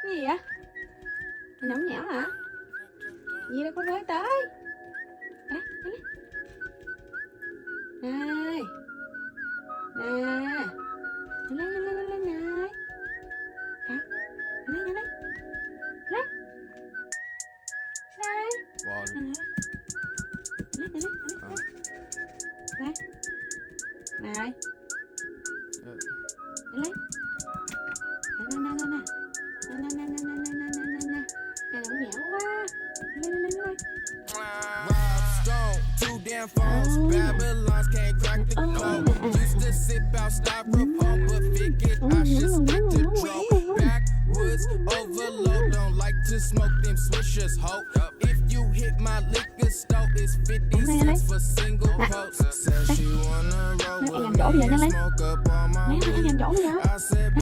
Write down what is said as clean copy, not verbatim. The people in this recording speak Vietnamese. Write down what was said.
Cái gì vậy? Mày nóng nhẽo hả? Gì đâu có với tới. Đây, đây. Này. Nè. Lên lên lên lên lên này. Đó. Lên lên lên. Lên. Lên. Wow. Lên lên lên. Này. Này. Lên. Nè nè nè nè nè. Nè nè nè nè nè nè nè nè nè. Này nóng nhẽo quá. Lên lên lên lên. Rob Stone, 2 damn phones. Babylons can't crack the code. Used to sip out styrofoam, but figured I should stick to dro. Backwoods overload, don't like to smoke them swishers, ho. If you hit my liquor store, it's 50 cents for single votes. Says she wanna roll with me and smoke up all my weed. I said